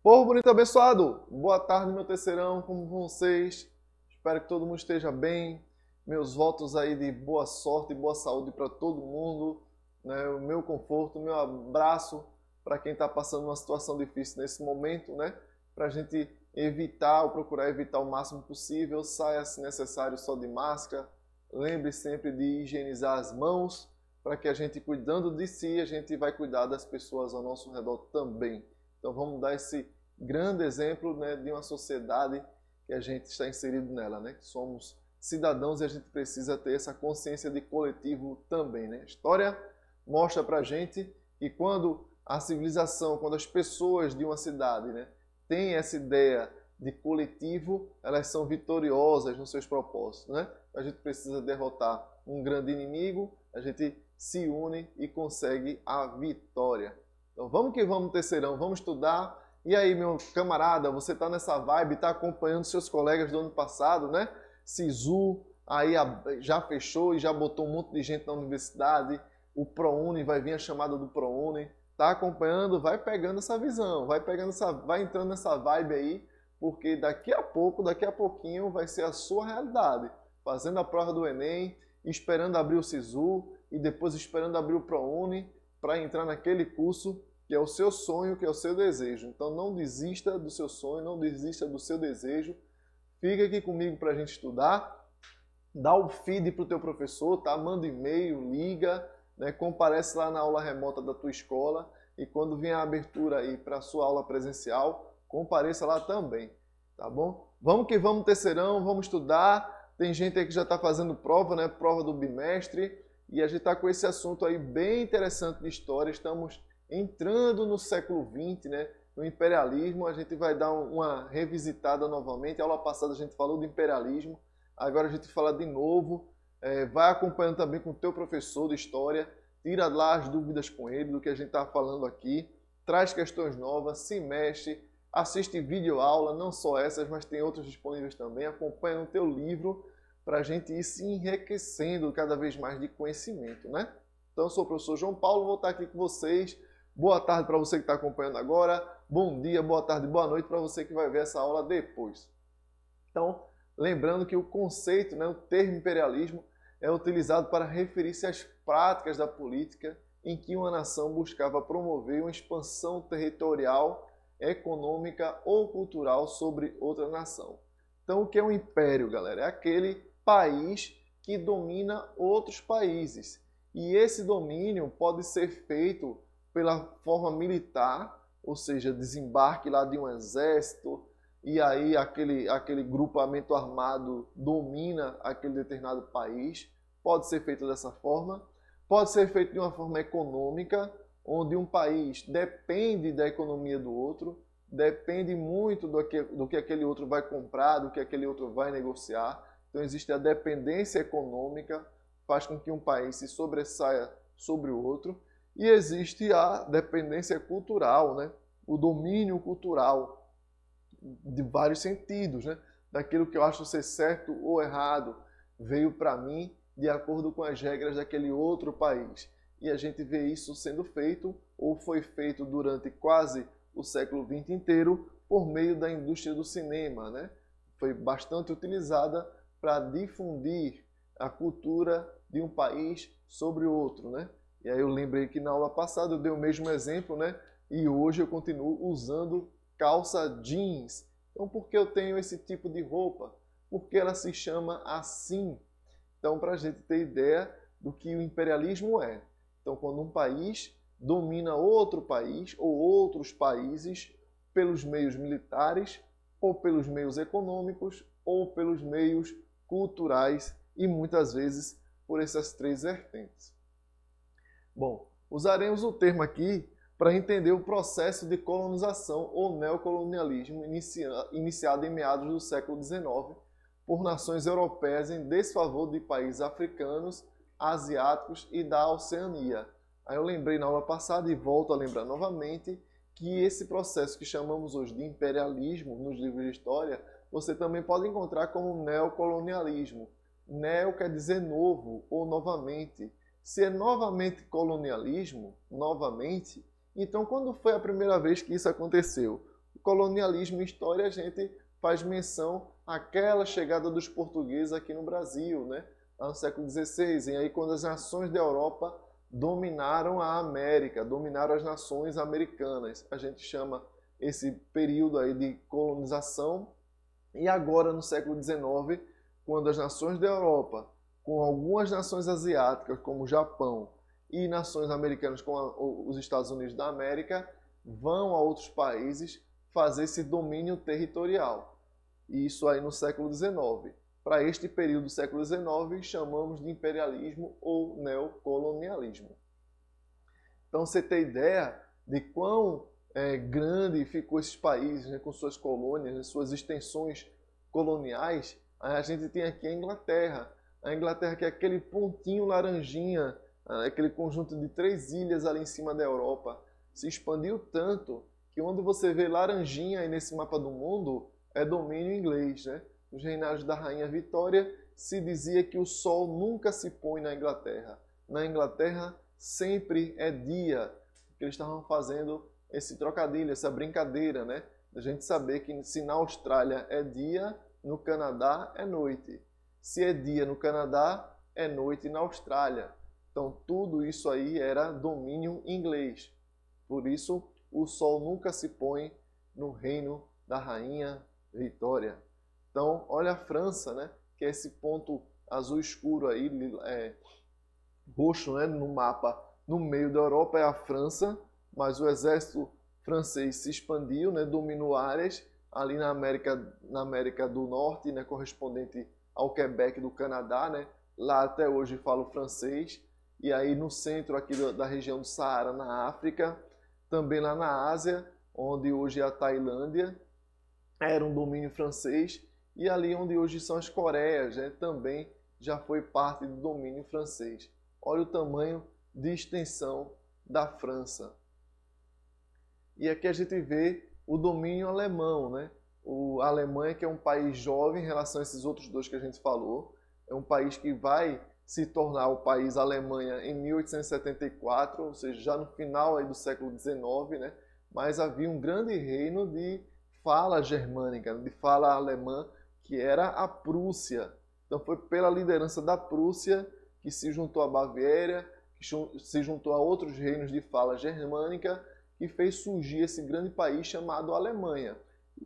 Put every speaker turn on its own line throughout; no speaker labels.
Povo bonito abençoado, boa tarde meu terceirão, como vão vocês? Espero que todo mundo esteja bem. Meus votos aí de boa sorte e boa saúde para todo mundo, né? O meu conforto, o meu abraço para quem está passando uma situação difícil nesse momento, né? Para a gente evitar ou procurar evitar o máximo possível, saia se necessário só de máscara. Lembre sempre de higienizar as mãos, para que a gente, cuidando de si, a gente vai cuidar das pessoas ao nosso redor também. Então vamos dar esse grande exemplo, né, de uma sociedade que a gente está inserido nela, né? Que somos cidadãos e a gente precisa ter essa consciência de coletivo também, né? A história mostra para a gente que quando a civilização, quando as pessoas de uma cidade, né, têm essa ideia de coletivo, elas são vitoriosas nos seus propósitos, né? A gente precisa derrotar um grande inimigo, a gente se une e consegue a vitória. Então vamos que vamos, terceirão, vamos estudar. E aí, meu camarada, você está nessa vibe, está acompanhando seus colegas do ano passado, né? Sisu, aí já fechou e já botou um monte de gente na universidade. O ProUni, vai vir a chamada do ProUni. Está acompanhando, vai pegando essa visão, vai entrando nessa vibe aí, porque daqui a pouquinho vai ser a sua realidade. Fazendo a prova do Enem, esperando abrir o Sisu e depois esperando abrir o ProUni para entrar naquele curso que é o seu sonho, que é o seu desejo. Então não desista do seu sonho, não desista do seu desejo. Fica aqui comigo para a gente estudar. Dá o feed para o teu professor, tá? Manda e-mail, liga, né? Comparece lá na aula remota da tua escola e quando vier a abertura aí para a sua aula presencial, compareça lá também, tá bom? Vamos que vamos, terceirão, vamos estudar. Tem gente aí que já está fazendo prova, né? Prova do bimestre e a gente está com esse assunto aí bem interessante de história. Estamos entrando no século XX, né, no imperialismo. A gente vai dar uma revisitada novamente. A aula passada a gente falou do imperialismo, agora a gente fala de novo. Vai acompanhando também com o teu professor de história, tira lá as dúvidas com ele do que a gente está falando aqui, traz questões novas, se mexe, assiste vídeo aula, não só essas, mas tem outras disponíveis também. Acompanha no teu livro para a gente ir se enriquecendo cada vez mais de conhecimento, né? Então eu sou o professor João Paulo, vou estar aqui com vocês. Boa tarde para você que está acompanhando agora. Bom dia, boa tarde, boa noite para você que vai ver essa aula depois. Então, lembrando que o conceito, né, o termo imperialismo, é utilizado para referir-se às práticas da política em que uma nação buscava promover uma expansão territorial, econômica ou cultural sobre outra nação. Então, o que é um império, galera? É aquele país que domina outros países. E esse domínio pode ser feito pela forma militar, ou seja, desembarque lá de um exército, e aí aquele grupamento armado domina aquele determinado país. Pode ser feito dessa forma. Pode ser feito de uma forma econômica, onde um país depende da economia do outro, depende muito do que aquele outro vai comprar, do que aquele outro vai negociar. Então existe a dependência econômica, faz com que um país se sobressaia sobre o outro. E existe a dependência cultural, né? O domínio cultural, de vários sentidos, né? Daquilo que eu acho ser certo ou errado, veio para mim de acordo com as regras daquele outro país. E a gente vê isso sendo feito, ou foi feito durante quase o século XX inteiro, por meio da indústria do cinema, né? Foi bastante utilizada para difundir a cultura de um país sobre outro, né? E aí eu lembrei que na aula passada eu dei o mesmo exemplo, né? E hoje eu continuo usando calça jeans. Então por que eu tenho esse tipo de roupa? Porque ela se chama assim. Então para a gente ter ideia do que o imperialismo é. Então quando um país domina outro país ou outros países pelos meios militares, ou pelos meios econômicos, ou pelos meios culturais e muitas vezes por essas três vertentes. Bom, usaremos o termo aqui para entender o processo de colonização ou neocolonialismo iniciado em meados do século XIX por nações europeias em desfavor de países africanos, asiáticos e da Oceania. Aí eu lembrei na aula passada e volto a lembrar novamente que esse processo que chamamos hoje de imperialismo nos livros de história, você também pode encontrar como neocolonialismo. Neo quer dizer novo ou novamente. Se é novamente colonialismo, novamente, então quando foi a primeira vez que isso aconteceu? colonialismo e história a gente faz menção àquela chegada dos portugueses aqui no Brasil, né? Lá no século XVI, e aí quando as nações da Europa dominaram a América, dominaram as nações americanas. A gente chama esse período aí de colonização. E agora, no século XIX, quando as nações da Europa, com algumas nações asiáticas, como o Japão, e nações americanas, como os Estados Unidos da América, vão a outros países fazer esse domínio territorial. E isso aí no século XIX. Para este período do século XIX, chamamos de imperialismo ou neocolonialismo. Então, você tem ideia de quão grande ficou esses países, né, com suas colônias, né, suas extensões coloniais. A gente tem aqui a Inglaterra. A Inglaterra que é aquele pontinho laranjinha, aquele conjunto de 3 ilhas ali em cima da Europa, se expandiu tanto que onde você vê laranjinha aí nesse mapa do mundo é domínio inglês, né? Os reinados da Rainha Vitória se dizia que o sol nunca se põe na Inglaterra. Na Inglaterra sempre é dia, porque eles estavam fazendo esse trocadilho, essa brincadeira, né? A gente saber que se na Austrália é dia, no Canadá é noite. Se é dia no Canadá, é noite na Austrália. Então tudo isso aí era domínio inglês. Por isso o sol nunca se põe no reino da Rainha Vitória. Então olha a França, né? Que é esse ponto azul escuro aí, roxo, né? No mapa, no meio da Europa é a França, mas o exército francês se expandiu, né? Dominou áreas ali na América do Norte, né? Correspondente ao Quebec do Canadá, né? Lá até hoje falo francês. E aí no centro aqui da região do Saara, na África, também lá na Ásia, onde hoje é a Tailândia, era um domínio francês. E ali onde hoje são as Coreias, né? Também já foi parte do domínio francês. Olha o tamanho de extensão da França. E aqui a gente vê o domínio alemão, né? A Alemanha, que é um país jovem em relação a esses outros dois que a gente falou, é um país que vai se tornar o país Alemanha em 1874, ou seja, já no final aí do século XIX, né? Mas havia um grande reino de fala germânica, de fala alemã, que era a Prússia. Então foi pela liderança da Prússia que se juntou a Baviera, que se juntou a outros reinos de fala germânica, que fez surgir esse grande país chamado Alemanha.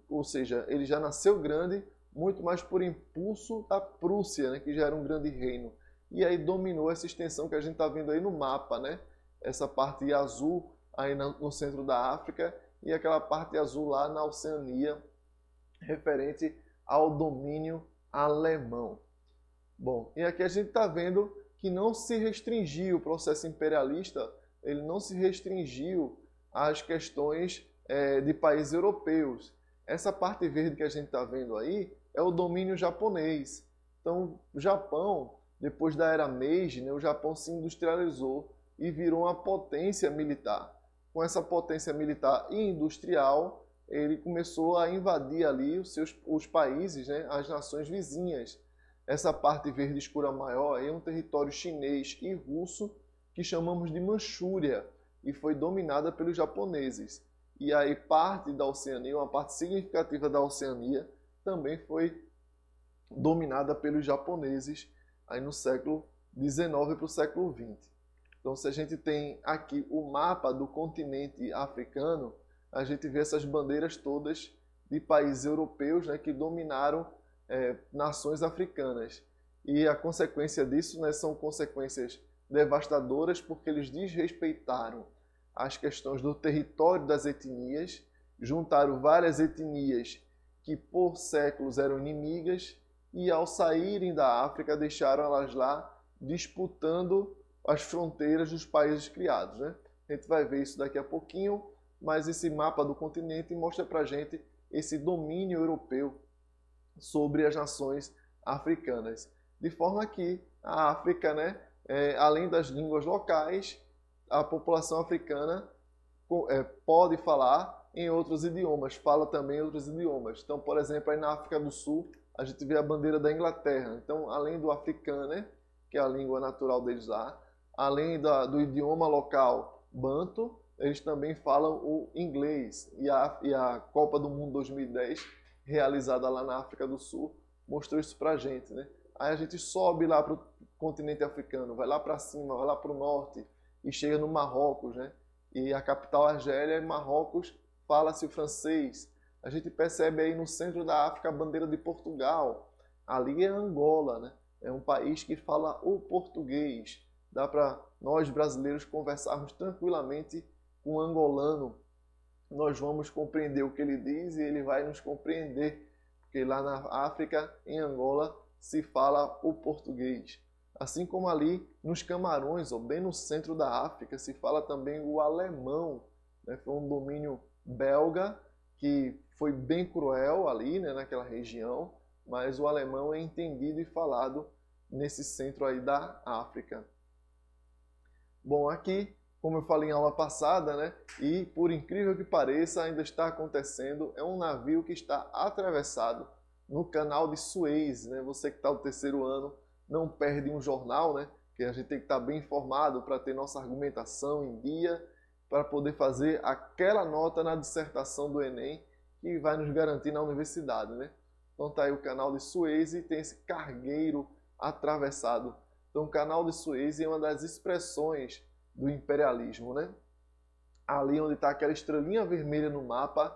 Ou seja, ele já nasceu grande, muito mais por impulso da Prússia, né, que já era um grande reino. E aí dominou essa extensão que a gente está vendo aí no mapa, né? Essa parte azul aí no centro da África e aquela parte azul lá na Oceania, referente ao domínio alemão. Bom, e aqui a gente está vendo que não se restringiu o processo imperialista, ele não se restringiu às questões de países europeus. Essa parte verde que a gente está vendo aí é o domínio japonês. Então, o Japão, depois da era Meiji, né, o Japão se industrializou e virou uma potência militar. Com essa potência militar e industrial, ele começou a invadir ali os países, né, as nações vizinhas. Essa parte verde escura maior é um território chinês e russo que chamamos de Manchúria e foi dominada pelos japoneses. E aí parte da Oceania, uma parte significativa da Oceania, também foi dominada pelos japoneses aí no século XIX para o século XX. Então, se a gente tem aqui o mapa do continente africano, a gente vê essas bandeiras todas de países europeus, né, que dominaram nações africanas. E a consequência disso, né, são consequências devastadoras, porque eles desrespeitaram as questões do território das etnias, juntaram várias etnias que por séculos eram inimigas e ao saírem da África deixaram elas lá disputando as fronteiras dos países criados, né? A gente vai ver isso daqui a pouquinho, mas esse mapa do continente mostra pra gente esse domínio europeu sobre as nações africanas. De forma que a África, né, além das línguas locais, a população africana pode falar em outros idiomas, fala também outros idiomas. Então, por exemplo, aí na África do Sul, a gente vê a bandeira da Inglaterra. Então, além do africano, né, que é a língua natural deles lá, além do idioma local banto, eles também falam o inglês. E a Copa do Mundo 2010, realizada lá na África do Sul, mostrou isso pra gente, né? Aí a gente sobe lá para o continente africano, vai lá para cima, vai lá para o norte e chega no Marrocos, né? E a capital Argélia, em Marrocos, fala-se o francês. A gente percebe aí no centro da África a bandeira de Portugal. Ali é Angola, né? É um país que fala o português. Dá para nós brasileiros conversarmos tranquilamente com um angolano. Nós vamos compreender o que ele diz e ele vai nos compreender, porque lá na África, em Angola, se fala o português. Assim como ali nos Camarões, ou bem no centro da África, se fala também o alemão, né? Foi um domínio belga que foi bem cruel ali, né, naquela região, mas o alemão é entendido e falado nesse centro aí da África. Bom, aqui, como eu falei em aula passada, né, e por incrível que pareça, ainda está acontecendo, é um navio que está atravessado no canal de Suez, né? Você que está no terceiro ano, não perde um jornal, né? Que a gente tem que estar bem informado para ter nossa argumentação em dia, para poder fazer aquela nota na dissertação do Enem que vai nos garantir na universidade, né? Então tá aí o canal de Suez e tem esse cargueiro atravessado. Então o canal de Suez é uma das expressões do imperialismo, né? Ali onde está aquela estrelinha vermelha no mapa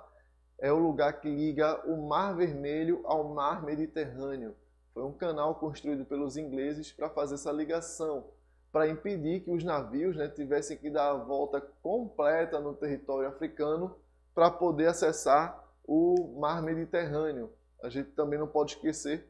é o lugar que liga o Mar Vermelho ao Mar Mediterrâneo. Foi um canal construído pelos ingleses para fazer essa ligação, para impedir que os navios, né, tivessem que dar a volta completa no território africano para poder acessar o Mar Mediterrâneo. A gente também não pode esquecer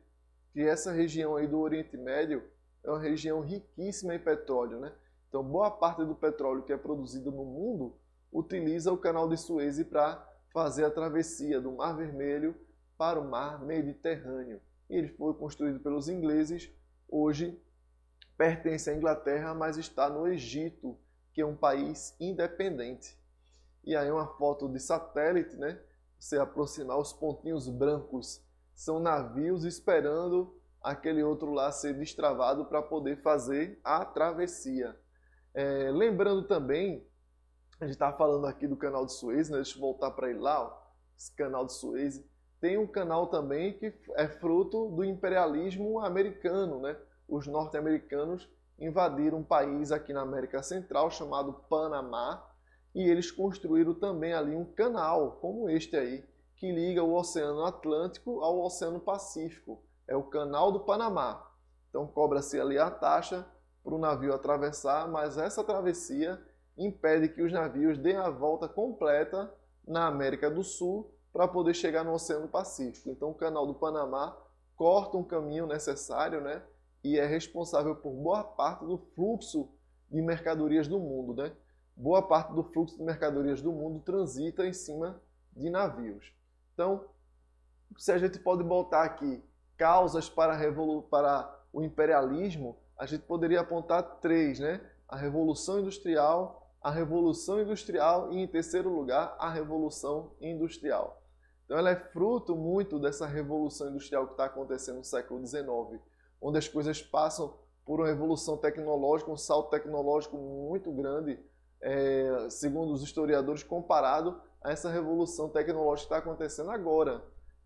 que essa região aí do Oriente Médio é uma região riquíssima em petróleo, né? Então, boa parte do petróleo que é produzido no mundo utiliza o canal de Suez para fazer a travessia do Mar Vermelho para o Mar Mediterrâneo. E ele foi construído pelos ingleses, hoje pertence à Inglaterra, mas está no Egito, que é um país independente. E aí uma foto de satélite, né? Você aproximar os pontinhos brancos, são navios esperando aquele outro lá ser destravado para poder fazer a travessia. Lembrando também, a gente estava falando aqui do canal de Suez, né? Deixa eu voltar para ele lá, ó, esse canal de Suez. Tem um canal também que é fruto do imperialismo americano, né? Os norte-americanos invadiram um país aqui na América Central chamado Panamá e eles construíram também ali um canal, como este aí, que liga o Oceano Atlântico ao Oceano Pacífico. É o Canal do Panamá. Então cobra-se ali a taxa para o navio atravessar, mas essa travessia impede que os navios deem a volta completa na América do Sul para poder chegar no Oceano Pacífico. Então o Canal do Panamá corta um caminho necessário, né? E é responsável por boa parte do fluxo de mercadorias do mundo, né? Boa parte do fluxo de mercadorias do mundo transita em cima de navios. Então, se a gente pode botar aqui causas para o imperialismo, a gente poderia apontar três, né? A Revolução Industrial e, em terceiro lugar, a Revolução Industrial. Então ela é fruto muito dessa Revolução Industrial que está acontecendo no século XIX, onde as coisas passam por uma evolução tecnológica, um salto tecnológico muito grande, segundo os historiadores, comparado a essa revolução tecnológica que está acontecendo agora,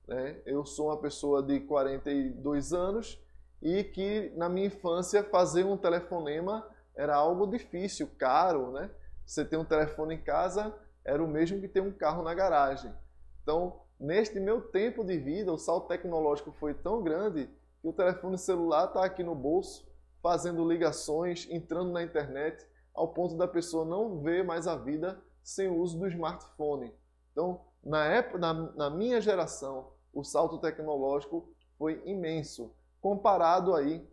né? Eu sou uma pessoa de 42 anos e que na minha infância fazer um telefonema era algo difícil, caro, né? Você ter um telefone em casa era o mesmo que ter um carro na garagem. Então, neste meu tempo de vida, o salto tecnológico foi tão grande que o telefone celular está aqui no bolso, fazendo ligações, entrando na internet, ao ponto da pessoa não ver mais a vida sem o uso do smartphone. Então, na minha geração, o salto tecnológico foi imenso, comparado aí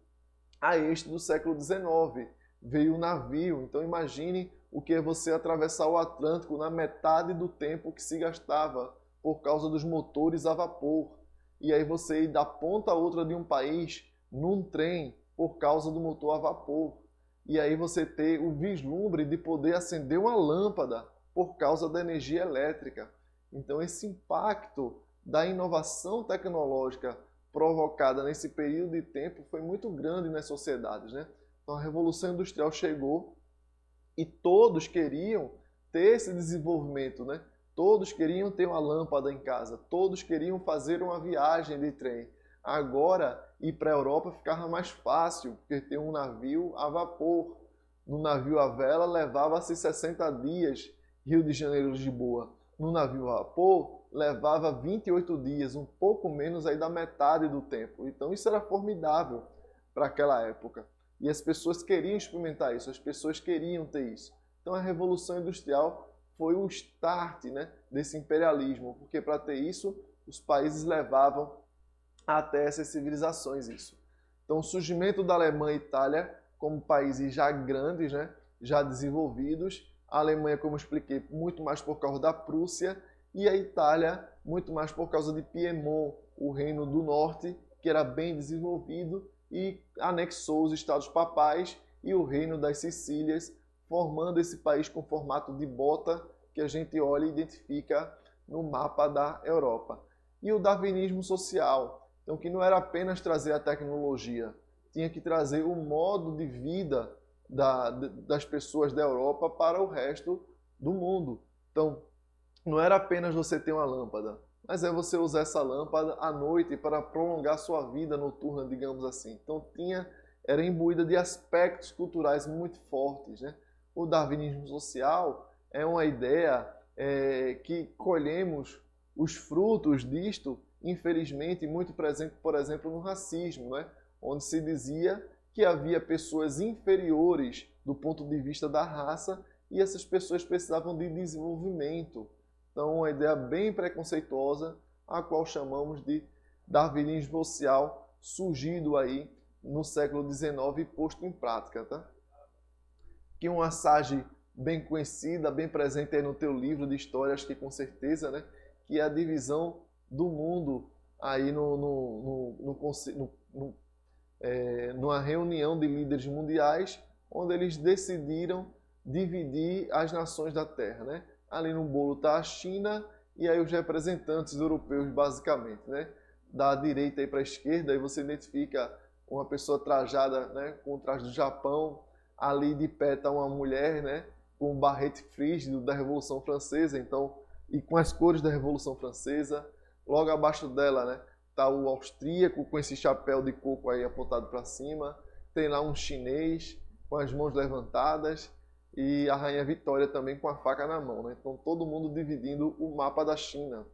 a este do século XIX. Veio o navio, então imagine o que é você atravessar o Atlântico na metade do tempo que se gastava por causa dos motores a vapor. E aí você ir da ponta a outra de um país num trem por causa do motor a vapor. E aí você ter o vislumbre de poder acender uma lâmpada por causa da energia elétrica. Então esse impacto da inovação tecnológica provocada nesse período de tempo foi muito grande nas sociedades, né? Então a Revolução Industrial chegou e todos queriam ter esse desenvolvimento, né? Todos queriam ter uma lâmpada em casa, todos queriam fazer uma viagem de trem. Agora, ir para a Europa ficava mais fácil, porque tem um navio a vapor. No navio a vela levava-se 60 dias, Rio de Janeiro, Lisboa. No navio a vapor levava 28 dias, um pouco menos aí da metade do tempo. Então isso era formidável para aquela época. E as pessoas queriam experimentar isso, as pessoas queriam ter isso. Então a Revolução Industrial foi o start, né, desse imperialismo, porque para ter isso, os países levavam até essas civilizações isso. Então o surgimento da Alemanha e Itália como países já grandes, né, já desenvolvidos, a Alemanha, como eu expliquei, muito mais por causa da Prússia, e a Itália muito mais por causa de Piemont, o reino do norte, que era bem desenvolvido e anexou os estados papais e o reino das Sicílias, formando esse país com formato de bota que a gente olha e identifica no mapa da Europa. E o darwinismo social, então que não era apenas trazer a tecnologia, tinha que trazer o modo de vida das pessoas da Europa para o resto do mundo. Então, não era apenas você ter uma lâmpada, mas é você usar essa lâmpada à noite para prolongar sua vida noturna, digamos assim. Então, era imbuída de aspectos culturais muito fortes, né? O darwinismo social é uma ideia que colhemos os frutos disto, infelizmente, muito presente, por exemplo, no racismo, né? Onde se dizia que havia pessoas inferiores do ponto de vista da raça e essas pessoas precisavam de desenvolvimento. Então, uma ideia bem preconceituosa, a qual chamamos de darwinismo social, surgido aí no século XIX e posto em prática, tá? Que uma passagem bem conhecida, bem presente aí no teu livro de história, acho que com certeza, né? Que é a divisão do mundo aí numa reunião de líderes mundiais, onde eles decidiram dividir as nações da Terra, né? Ali no bolo está a China e aí os representantes europeus, basicamente, né? Da direita aí para a esquerda, aí você identifica uma pessoa trajada, né, com o traje do Japão, ali de pé está uma mulher, né, com o barrete frígido da Revolução Francesa, então, e com as cores da Revolução Francesa. Logo abaixo dela, né, tá o austríaco com esse chapéu de coco aí apontado para cima. Tem lá um chinês com as mãos levantadas e a Rainha Vitória também com a faca na mão, né? Então todo mundo dividindo o mapa da China.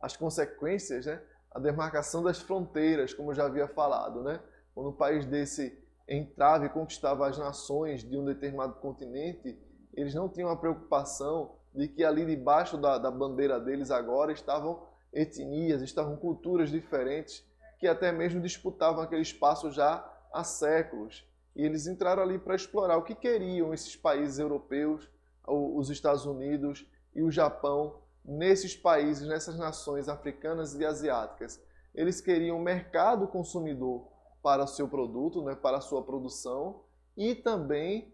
As consequências, né? A demarcação das fronteiras, como eu já havia falado, né? Quando um país desse entrava e conquistava as nações de um determinado continente, eles não tinham a preocupação de que ali debaixo da bandeira deles agora estavam etnias, estavam culturas diferentes que até mesmo disputavam aquele espaço já há séculos. E eles entraram ali para explorar o que queriam esses países europeus, os Estados Unidos e o Japão, nesses países, nessas nações africanas e asiáticas. Eles queriam mercado consumidor para o seu produto, né, para a sua produção, e também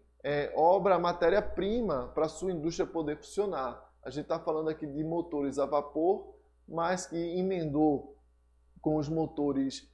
obra, matéria-prima para a sua indústria poder funcionar. A gente está falando aqui de motores a vapor, mas que emendou com os motores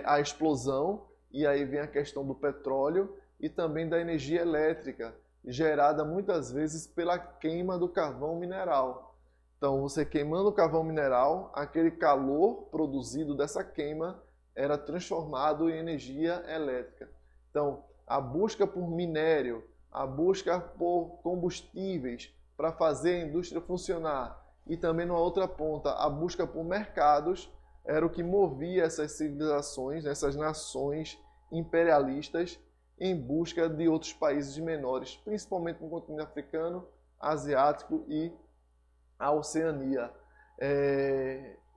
a explosão, e aí vem a questão do petróleo e também da energia elétrica, gerada muitas vezes pela queima do carvão mineral. Então, você queimando o carvão mineral, aquele calor produzido dessa queima era transformado em energia elétrica. Então, a busca por minério, a busca por combustíveis para fazer a indústria funcionar e também, numa outra ponta, a busca por mercados era o que movia essas civilizações, essas nações imperialistas em busca de outros países menores, principalmente no continente africano, asiático e a Oceania.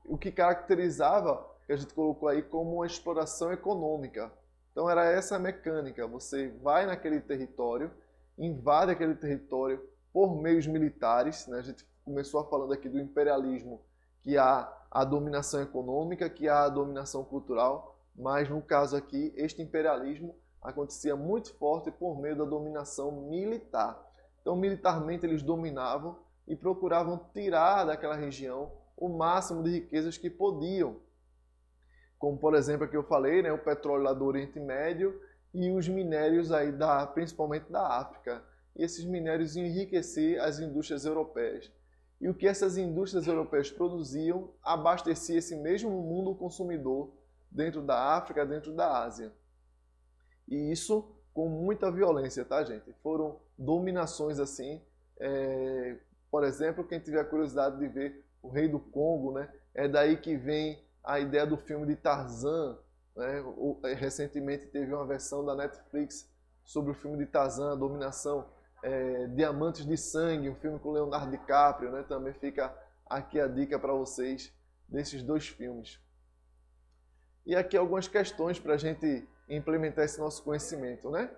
O que caracterizava, que a gente colocou aí como uma exploração econômica. Então era essa a mecânica, você vai naquele território, invade aquele território por meios militares, né? A gente começou falando aqui do imperialismo, que há a dominação econômica, que há a dominação cultural, mas no caso aqui, este imperialismo acontecia muito forte por meio da dominação militar. Então, militarmente, eles dominavam e procuravam tirar daquela região o máximo de riquezas que podiam. Como, por exemplo, aqui eu falei, né, o petróleo lá do Oriente Médio e os minérios aí principalmente da África. e esses minérios iam enriquecer as indústrias europeias. E o que essas indústrias europeias produziam abastecia esse mesmo mundo consumidor dentro da África, dentro da Ásia. E isso com muita violência, tá, gente? Foram dominações assim. Por exemplo, quem tiver curiosidade de ver o Rei do Congo, né? É daí que vem a ideia do filme de Tarzan, né? Recentemente teve uma versão da Netflix sobre o filme de Tarzan, a dominação. Diamantes de Sangue, um filme com Leonardo DiCaprio, né? Também fica aqui a dica para vocês desses dois filmes. E aqui algumas questões para a gente implementar esse nosso conhecimento, né?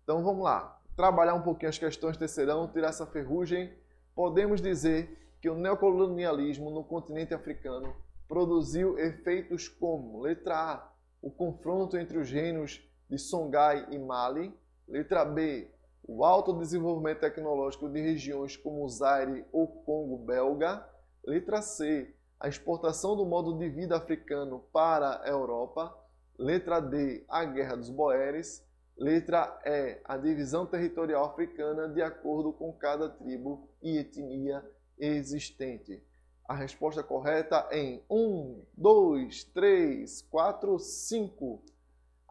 Então vamos lá, trabalhar um pouquinho as questões terceirão, tirar essa ferrugem. Podemos dizer que o neocolonialismo no continente africano produziu efeitos como: letra A, o confronto entre os reinos de Songhai e Mali; letra B, o alto desenvolvimento tecnológico de regiões como o Zaire ou Congo belga; letra C, a exportação do modo de vida africano para a Europa; letra D, a Guerra dos Boeres; letra E, a divisão territorial africana de acordo com cada tribo e etnia existente. A resposta correta em 1, 2, 3, 4, 5.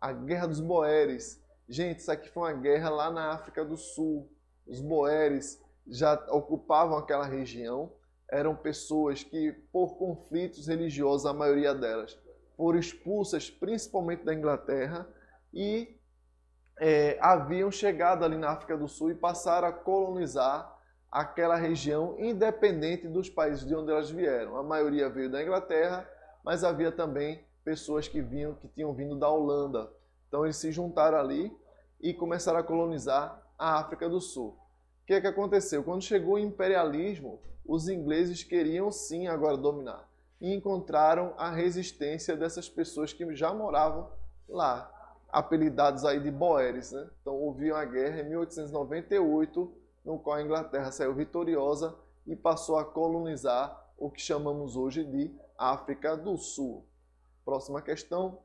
A Guerra dos Boeres. Gente, isso aqui foi uma guerra lá na África do Sul. Os Boeres já ocupavam aquela região. Eram pessoas que, por conflitos religiosos, a maioria delas, foram expulsas principalmente da Inglaterra e haviam chegado ali na África do Sul e passaram a colonizar aquela região independente dos países de onde elas vieram. A maioria veio da Inglaterra, mas havia também pessoas que tinham vindo da Holanda. Então eles se juntaram ali e começaram a colonizar a África do Sul. O que é que aconteceu? Quando chegou o imperialismo, os ingleses queriam sim agora dominar e encontraram a resistência dessas pessoas que já moravam lá, apelidados aí de Boeres, né? Então houve uma guerra em 1898, no qual a Inglaterra saiu vitoriosa e passou a colonizar o que chamamos hoje de África do Sul. Próxima questão.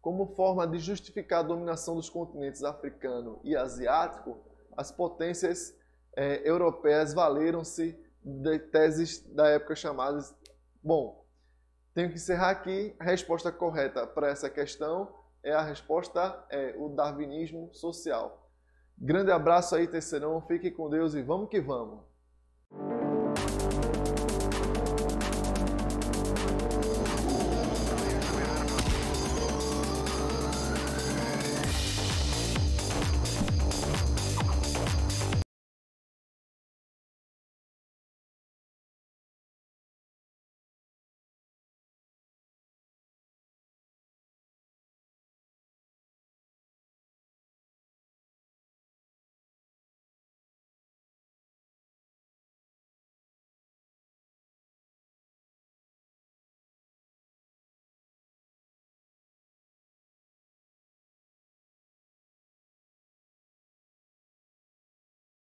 Como forma de justificar a dominação dos continentes africano e asiático, as potências europeias valeram-se de teses da época chamadas... Bom, tenho que encerrar aqui. A resposta correta para essa questão o darwinismo social. Grande abraço aí, terceirão. Fique com Deus e vamos que vamos.